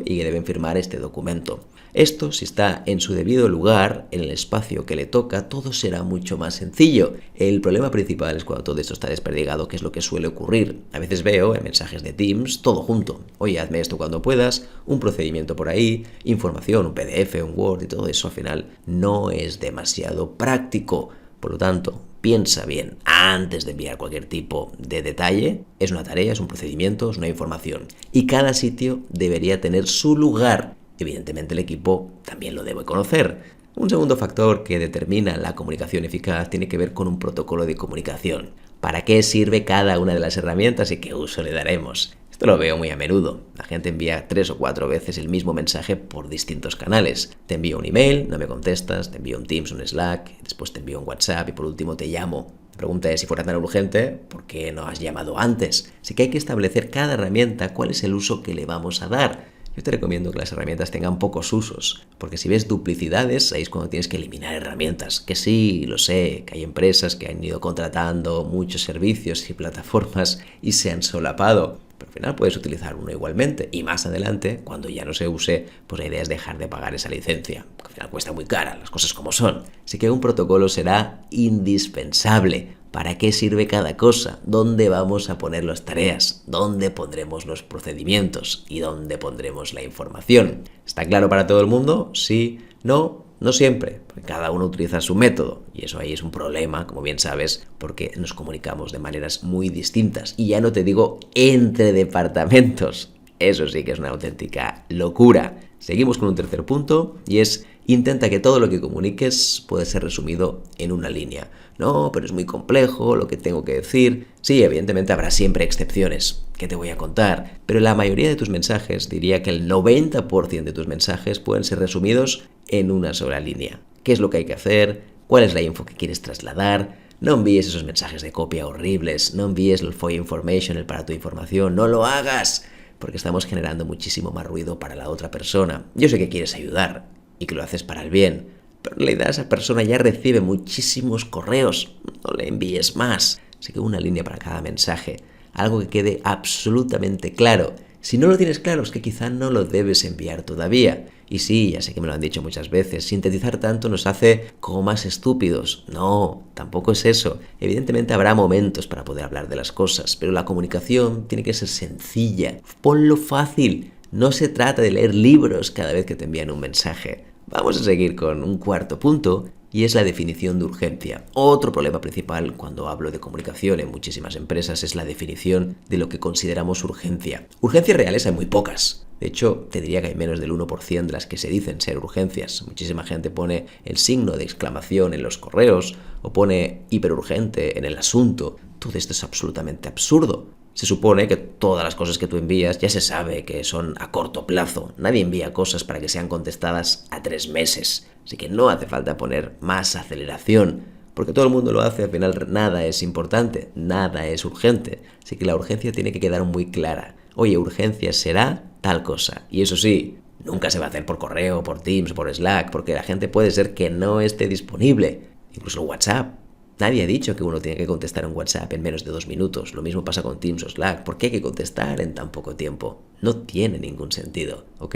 y que deben firmar este documento. Esto, si está en su debido lugar, en el espacio que le toca, todo será mucho más sencillo. El problema principal es cuando todo esto está desperdigado, que es lo que suele ocurrir. A veces veo en mensajes de Teams todo junto. Oye, hazme esto cuando puedas, un procedimiento por ahí, información, un PDF, un Word y todo eso al final no es demasiado práctico. Por lo tanto, piensa bien antes de enviar cualquier tipo de detalle. Es una tarea, es un procedimiento, es una información. Y cada sitio debería tener su lugar. Evidentemente el equipo también lo debe conocer. Un segundo factor que determina la comunicación eficaz tiene que ver con un protocolo de comunicación. ¿Para qué sirve cada una de las herramientas y qué uso le daremos? Esto lo veo muy a menudo. La gente envía 3 o 4 veces el mismo mensaje por distintos canales. Te envío un email, no me contestas, te envío un Teams, un Slack, después te envío un WhatsApp y por último te llamo. La pregunta es, si fuera tan urgente, ¿por qué no has llamado antes? Así que hay que establecer cada herramienta cuál es el uso que le vamos a dar. Yo te recomiendo que las herramientas tengan pocos usos, porque si ves duplicidades, ahí es cuando tienes que eliminar herramientas. Que sí, lo sé, que hay empresas que han ido contratando muchos servicios y plataformas y se han solapado, pero al final puedes utilizar uno igualmente. Y más adelante, cuando ya no se use, pues la idea es dejar de pagar esa licencia, porque al final cuesta muy cara, las cosas como son. Así que un protocolo será indispensable. para qué sirve cada cosa, dónde vamos a poner las tareas, dónde pondremos los procedimientos y dónde pondremos la información. ¿Está claro para todo el mundo? Sí, no. No siempre, porque cada uno utiliza su método y eso ahí es un problema, como bien sabes, porque nos comunicamos de maneras muy distintas y ya no te digo entre departamentos. Eso sí que es una auténtica locura. Seguimos con un tercer punto y es intenta que todo lo que comuniques pueda ser resumido en una línea. No, pero es muy complejo lo que tengo que decir. Sí, evidentemente habrá siempre excepciones. ¿Qué te voy a contar? Pero la mayoría de tus mensajes, diría que el 90% de tus mensajes pueden ser resumidos en una sola línea. ¿Qué es lo que hay que hacer? ¿Cuál es la info que quieres trasladar? No envíes esos mensajes de copia horribles. No envíes el for your information, el para tu información. No lo hagas, porque estamos generando muchísimo más ruido para la otra persona. Yo sé que quieres ayudar y que lo haces para el bien, pero en realidad esa persona ya recibe muchísimos correos. No le envíes más. Así que una línea para cada mensaje. Algo que quede absolutamente claro. Si no lo tienes claro es que quizá no lo debes enviar todavía. Y sí, ya sé que me lo han dicho muchas veces, sintetizar tanto nos hace como más estúpidos. No, tampoco es eso. Evidentemente habrá momentos para poder hablar de las cosas, pero la comunicación tiene que ser sencilla. Ponlo fácil. No se trata de leer libros cada vez que te envían un mensaje. Vamos a seguir con un cuarto punto y es la definición de urgencia. Otro problema principal cuando hablo de comunicación en muchísimas empresas es la definición de lo que consideramos urgencia. Urgencias reales hay muy pocas. De hecho, te diría que hay menos del 1% de las que se dicen ser urgencias. Muchísima gente pone el signo de exclamación en los correos o pone hiperurgente en el asunto. Todo esto es absolutamente absurdo. Se supone que todas las cosas que tú envías ya se sabe que son a corto plazo. Nadie envía cosas para que sean contestadas a 3 meses. Así que no hace falta poner más aceleración, porque todo el mundo lo hace. Al final nada es importante, nada es urgente. Así que la urgencia tiene que quedar muy clara. Oye, urgencia será tal cosa. Y eso sí, nunca se va a hacer por correo, por Teams, por Slack, porque la gente puede ser que no esté disponible. Incluso WhatsApp. Nadie ha dicho que uno tiene que contestar un WhatsApp en menos de 2 minutos. Lo mismo pasa con Teams o Slack. ¿Por qué hay que contestar en tan poco tiempo? No tiene ningún sentido, ¿ok?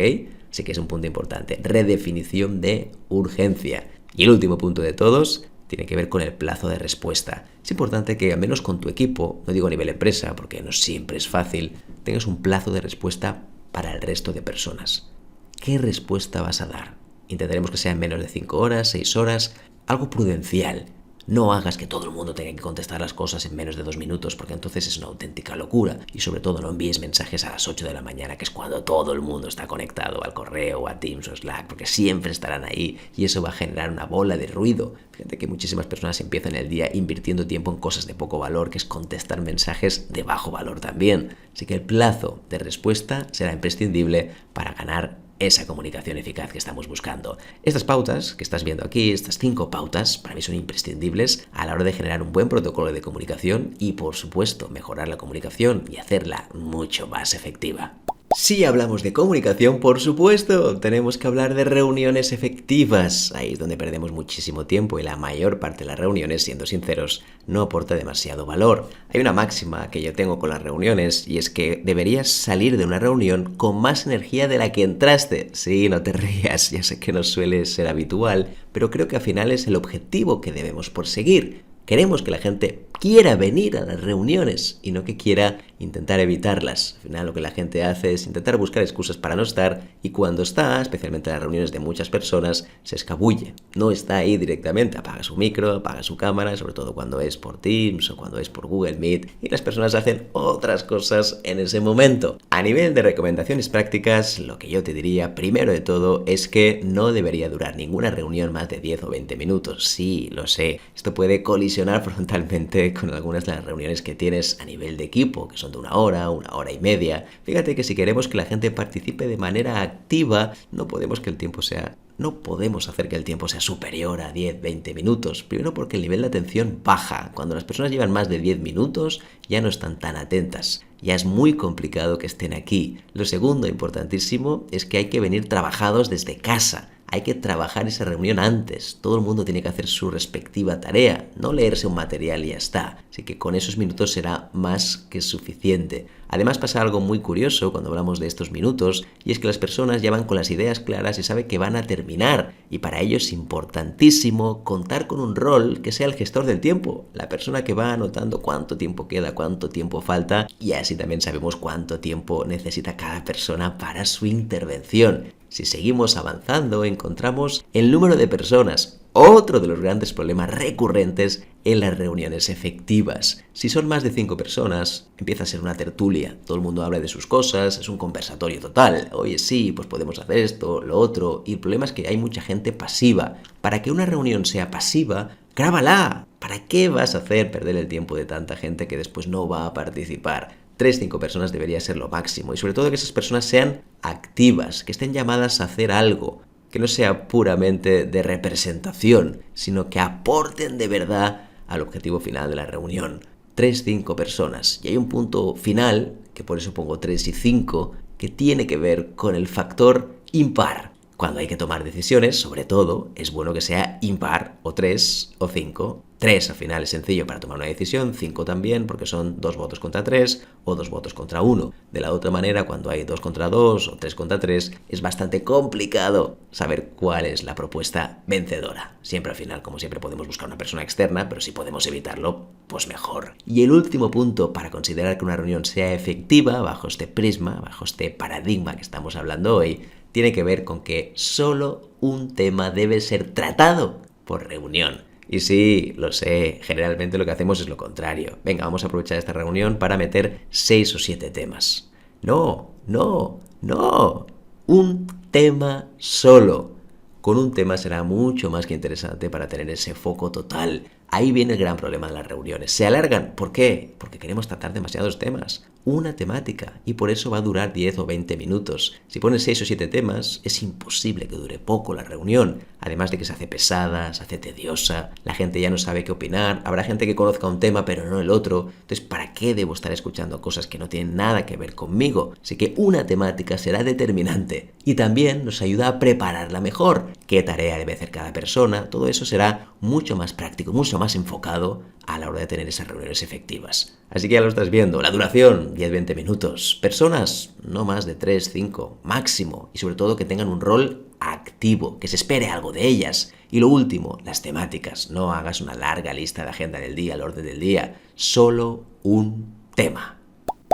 Así que es un punto importante. Redefinición de urgencia. Y el último punto de todos tiene que ver con el plazo de respuesta. Es importante que, al menos con tu equipo, no digo a nivel empresa, porque no siempre es fácil, tengas un plazo de respuesta para el resto de personas. ¿Qué respuesta vas a dar? Intentaremos que sea en menos de 5 horas, 6 horas, algo prudencial. No hagas que todo el mundo tenga que contestar las cosas en menos de 2 minutos, porque entonces es una auténtica locura. Y sobre todo no envíes mensajes a las 8 de la mañana, que es cuando todo el mundo está conectado al correo, a Teams o Slack, porque siempre estarán ahí y eso va a generar una bola de ruido. Fíjate que muchísimas personas empiezan el día invirtiendo tiempo en cosas de poco valor, que es contestar mensajes de bajo valor también. Así que el plazo de respuesta será imprescindible para ganar esa comunicación eficaz que estamos buscando. Estas pautas que estás viendo aquí, estas 5 pautas, para mí son imprescindibles a la hora de generar un buen protocolo de comunicación y, por supuesto, mejorar la comunicación y hacerla mucho más efectiva. Si hablamos de comunicación, por supuesto, tenemos que hablar de reuniones efectivas. Ahí es donde perdemos muchísimo tiempo y la mayor parte de las reuniones, siendo sinceros, no aporta demasiado valor. Hay una máxima que yo tengo con las reuniones y es que deberías salir de una reunión con más energía de la que entraste. Sí, no te rías, ya sé que no suele ser habitual, pero creo que al final es el objetivo que debemos perseguir. Queremos que la gente quiera venir a las reuniones y no que quiera intentar evitarlas. Al final lo que la gente hace es intentar buscar excusas para no estar y cuando está, especialmente en las reuniones de muchas personas, se escabulle. No está ahí directamente, apaga su micro, apaga su cámara, sobre todo cuando es por Teams o cuando es por Google Meet y las personas hacen otras cosas en ese momento. A nivel de recomendaciones prácticas, lo que yo te diría primero de todo es que no debería durar ninguna reunión más de 10 o 20 minutos. Sí, lo sé, esto puede colisionar frontalmente con algunas de las reuniones que tienes a nivel de equipo, que son de 1 hora y media. Fíjate que si queremos que la gente participe de manera activa, no podemos hacer que el tiempo sea superior a 10-20 minutos. Primero porque el nivel de atención baja. Cuando las personas llevan más de 10 minutos, ya no están tan atentas. Ya es muy complicado que estén aquí. Lo segundo, importantísimo, es que hay que venir trabajados desde casa. hay que trabajar esa reunión antes. Todo el mundo tiene que hacer su respectiva tarea, no leerse un material y ya está. Así que con esos minutos será más que suficiente. Además pasa algo muy curioso cuando hablamos de estos minutos, y es que las personas ya van con las ideas claras y saben que van a terminar. Y para ello es importantísimo contar con un rol que sea el gestor del tiempo, la persona que va anotando cuánto tiempo queda, cuánto tiempo falta, y así también sabemos cuánto tiempo necesita cada persona para su intervención. Si seguimos avanzando, encontramos el número de personas, otro de los grandes problemas recurrentes en las reuniones efectivas. Si son más de 5 personas, empieza a ser una tertulia. Todo el mundo habla de sus cosas, es un conversatorio total. Oye, sí, pues podemos hacer esto, lo otro. Y el problema es que hay mucha gente pasiva. Para que una reunión sea pasiva, grábala. ¿Para qué vas a hacer perder el tiempo de tanta gente que después no va a participar? 3-5 personas debería ser lo máximo, y sobre todo que esas personas sean activas, que estén llamadas a hacer algo, que no sea puramente de representación, sino que aporten de verdad al objetivo final de la reunión. 3-5 personas. Y hay un punto final, que por eso pongo 3 y 5, que tiene que ver con el factor impar. Cuando hay que tomar decisiones, sobre todo, es bueno que sea impar, o 3 o 5. 3 al final es sencillo para tomar una decisión, 5 también, porque son 2 votos contra 3 o 2 votos contra 1. De la otra manera, cuando hay 2 contra 2 o 3 contra 3, es bastante complicado saber cuál es la propuesta vencedora. Siempre al final, como siempre, podemos buscar una persona externa, pero si podemos evitarlo, pues mejor. Y el último punto para considerar que una reunión sea efectiva, bajo este prisma, bajo este paradigma que estamos hablando hoy, tiene que ver con que solo un tema debe ser tratado por reunión. Y sí, lo sé, generalmente lo que hacemos es lo contrario. Venga, vamos a aprovechar esta reunión para meter 6 o 7 temas. No. Un tema solo. Con un tema será mucho más que interesante para tener ese foco total. Ahí viene el gran problema de las reuniones. Se alargan. ¿Por qué? Porque queremos tratar demasiados temas. Una temática. Y por eso va a durar 10 o 20 minutos. Si pones 6 o 7 temas, es imposible que dure poco la reunión. Además de que se hace pesada, se hace tediosa, la gente ya no sabe qué opinar, habrá gente que conozca un tema pero no el otro. Entonces, ¿para qué debo estar escuchando cosas que no tienen nada que ver conmigo? Así que una temática será determinante. Y también nos ayuda a prepararla mejor. ¿Qué tarea debe hacer cada persona? Todo eso será mucho más práctico, mucho más enfocado a la hora de tener esas reuniones efectivas. Así que ya lo estás viendo. La duración, 10-20 minutos. Personas, no más de 3-5, máximo. Y sobre todo que tengan un rol activo, que se espere algo de ellas. Y lo último, las temáticas. No hagas una larga lista de agenda del día, el orden del día. Solo un tema.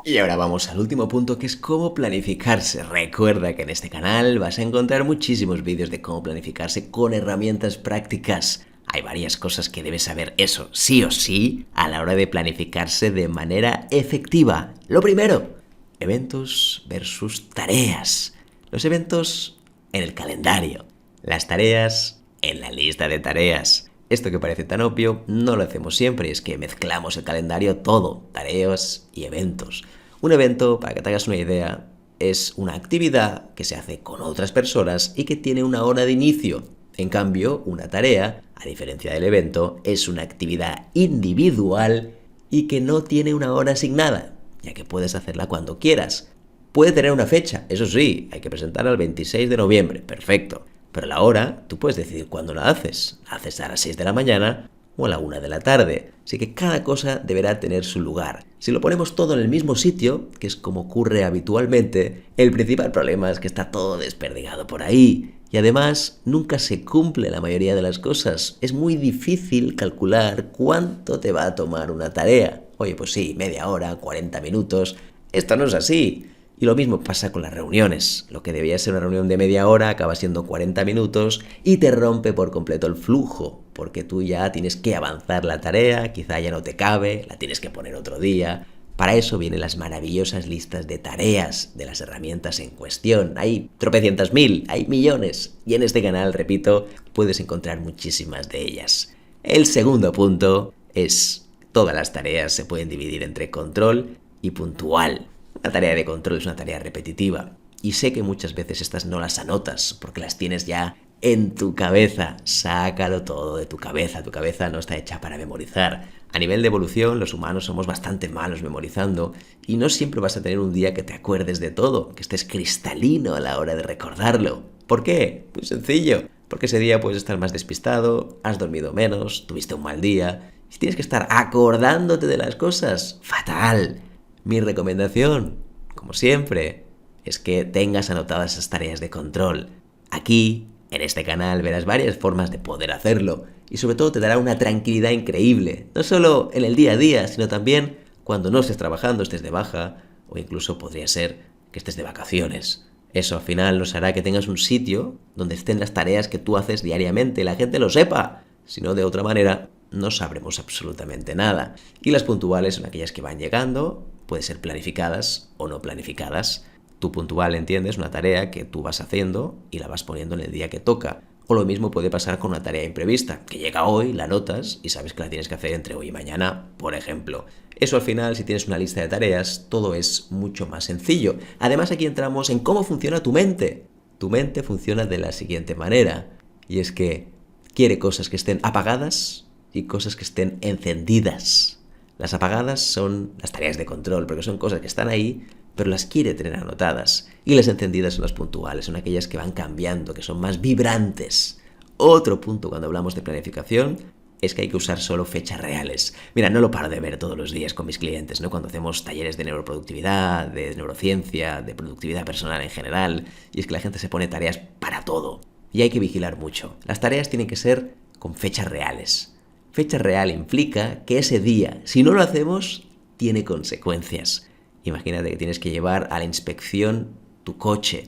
Y ahora vamos al último punto, que es cómo planificarse. Recuerda que en este canal vas a encontrar muchísimos vídeos de cómo planificarse con herramientas prácticas. Hay varias cosas que debes saber, eso sí o sí, a la hora de planificarse de manera efectiva. Lo primero, eventos versus tareas. Los eventos en el calendario, las tareas en la lista de tareas. Esto que parece tan obvio, no lo hacemos siempre, es que mezclamos el calendario todo, tareas y eventos. Un evento, para que te hagas una idea, es una actividad que se hace con otras personas y que tiene una hora de inicio. En cambio, una tarea, a diferencia del evento, es una actividad individual y que no tiene una hora asignada, ya que puedes hacerla cuando quieras. Puede tener una fecha, eso sí, hay que presentarla el 26 de noviembre, perfecto. Pero la hora, tú puedes decidir cuándo la haces. ¿La haces a las 6 de la mañana o a la 1 de la tarde? Así que cada cosa deberá tener su lugar. Si lo ponemos todo en el mismo sitio, que es como ocurre habitualmente, el principal problema es que está todo desperdigado por ahí. Y además, nunca se cumple la mayoría de las cosas. Es muy difícil calcular cuánto te va a tomar una tarea. Oye, pues sí, media hora, 40 minutos. Esto no es así. Y lo mismo pasa con las reuniones. Lo que debía ser una reunión de media hora acaba siendo 40 minutos y te rompe por completo el flujo, porque tú ya tienes que avanzar la tarea, quizá ya no te cabe, la tienes que poner otro día. Para eso vienen las maravillosas listas de tareas de las herramientas en cuestión. Hay tropecientas mil, hay millones. Y en este canal, repito, puedes encontrar muchísimas de ellas. El segundo punto es: todas las tareas se pueden dividir entre control y puntual. Una tarea de control es una tarea repetitiva. Y sé que muchas veces estas no las anotas porque las tienes ya en tu cabeza. Sácalo todo de tu cabeza. Tu cabeza no está hecha para memorizar. A nivel de evolución, los humanos somos bastante malos memorizando y no siempre vas a tener un día que te acuerdes de todo, que estés cristalino a la hora de recordarlo. ¿Por qué? Muy sencillo. Porque ese día puedes estar más despistado, has dormido menos, tuviste un mal día. Si tienes que estar acordándote de las cosas, fatal. Mi recomendación, como siempre, es que tengas anotadas esas tareas de control. Aquí, en este canal, verás varias formas de poder hacerlo y sobre todo te dará una tranquilidad increíble, no solo en el día a día, sino también cuando no estés trabajando, estés de baja o incluso podría ser que estés de vacaciones. Eso al final nos hará que tengas un sitio donde estén las tareas que tú haces diariamente y la gente lo sepa. Si no, de otra manera, no sabremos absolutamente nada. Y las puntuales son aquellas que van llegando, pueden ser planificadas o no planificadas. Tu puntual, entiendes, una tarea que tú vas haciendo y la vas poniendo en el día que toca. O lo mismo puede pasar con una tarea imprevista, que llega hoy, la anotas y sabes que la tienes que hacer entre hoy y mañana, por ejemplo. Eso al final, si tienes una lista de tareas, todo es mucho más sencillo. Además, aquí entramos en cómo funciona tu mente. Tu mente funciona de la siguiente manera, y es que quiere cosas que estén apagadas y cosas que estén encendidas. Las apagadas son las tareas de control, porque son cosas que están ahí, pero las quiere tener anotadas. Y las encendidas son las puntuales, son aquellas que van cambiando, que son más vibrantes. Otro punto cuando hablamos de planificación es que hay que usar solo fechas reales. Mira, no lo paro de ver todos los días con mis clientes, ¿no? Cuando hacemos talleres de neuroproductividad, de neurociencia, de productividad personal en general, y es que la gente se pone tareas para todo. Y hay que vigilar mucho. Las tareas tienen que ser con fechas reales. Fecha real implica que ese día, si no lo hacemos, tiene consecuencias. Imagínate que tienes que llevar a la inspección tu coche.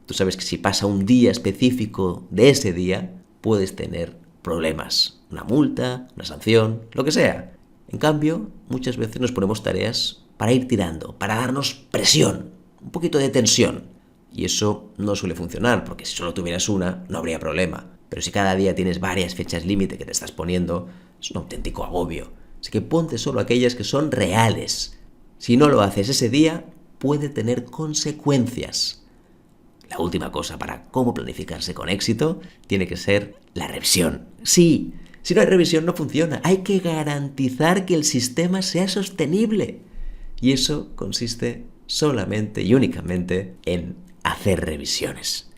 Tú sabes que si pasa un día específico de ese día, puedes tener problemas. Una multa, una sanción, lo que sea. En cambio, muchas veces nos ponemos tareas para ir tirando, para darnos presión, un poquito de tensión. Y eso no suele funcionar, porque si solo tuvieras una, no habría problema. Pero si cada día tienes varias fechas límite que te estás poniendo, es un auténtico agobio. Así que ponte solo aquellas que son reales. Si no lo haces ese día, puede tener consecuencias. La última cosa para cómo planificarse con éxito tiene que ser la revisión. Sí, si no hay revisión no funciona. Hay que garantizar que el sistema sea sostenible. Y eso consiste solamente y únicamente en hacer revisiones.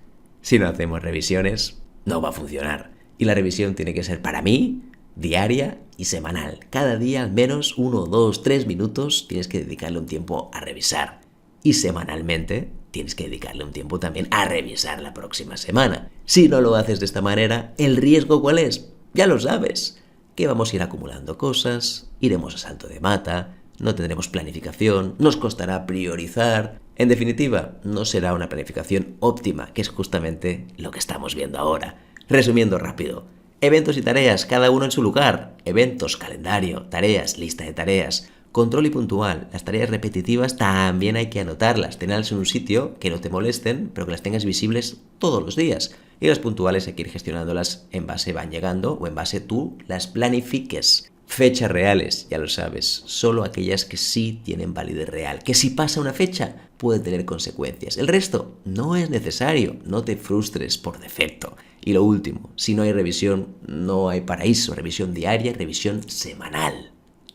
Si no hacemos revisiones, no va a funcionar. Y la revisión tiene que ser para mí diaria y semanal. Cada día al menos 1, 2, 3 minutos tienes que dedicarle un tiempo a revisar. Y semanalmente tienes que dedicarle un tiempo también a revisar la próxima semana. Si no lo haces de esta manera, ¿el riesgo cuál es? Ya lo sabes, que vamos a ir acumulando cosas, iremos a salto de mata, no tendremos planificación, nos costará priorizar. En definitiva, no será una planificación óptima, que es justamente lo que estamos viendo ahora. Resumiendo rápido, eventos y tareas, cada uno en su lugar. Eventos, calendario, tareas, lista de tareas. Control y puntual. Las tareas repetitivas también hay que anotarlas, tenerlas en un sitio que no te molesten, pero que las tengas visibles todos los días. Y las puntuales hay que ir gestionándolas en base van llegando o en base tú las planifiques. Fechas reales, ya lo sabes, solo aquellas que sí tienen validez real, que si pasa una fecha puede tener consecuencias. El resto no es necesario, no te frustres por defecto. Y lo último, si no hay revisión, no hay paraíso, revisión diaria, revisión semanal.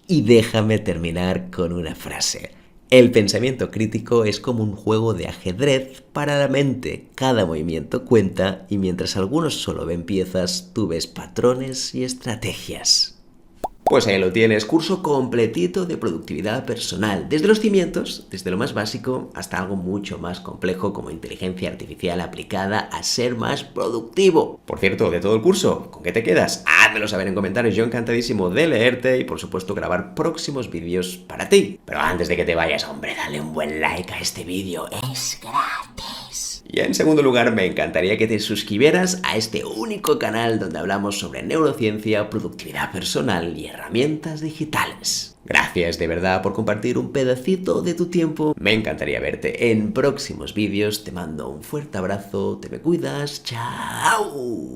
Y déjame terminar con una frase. El pensamiento crítico es como un juego de ajedrez para la mente. Cada movimiento cuenta y mientras algunos solo ven piezas, tú ves patrones y estrategias. Pues ahí lo tienes, curso completito de productividad personal, desde los cimientos, desde lo más básico, hasta algo mucho más complejo como inteligencia artificial aplicada a ser más productivo. Por cierto, de todo el curso, ¿con qué te quedas? Házmelo saber en comentarios, yo encantadísimo de leerte y por supuesto grabar próximos vídeos para ti. Pero antes de que te vayas, hombre, dale un buen like a este vídeo, es gratis. Y en segundo lugar, me encantaría que te suscribieras a este único canal donde hablamos sobre neurociencia, productividad personal y herramientas digitales. Gracias de verdad por compartir un pedacito de tu tiempo. Me encantaría verte en próximos vídeos. Te mando un fuerte abrazo, te me cuidas. ¡Chao!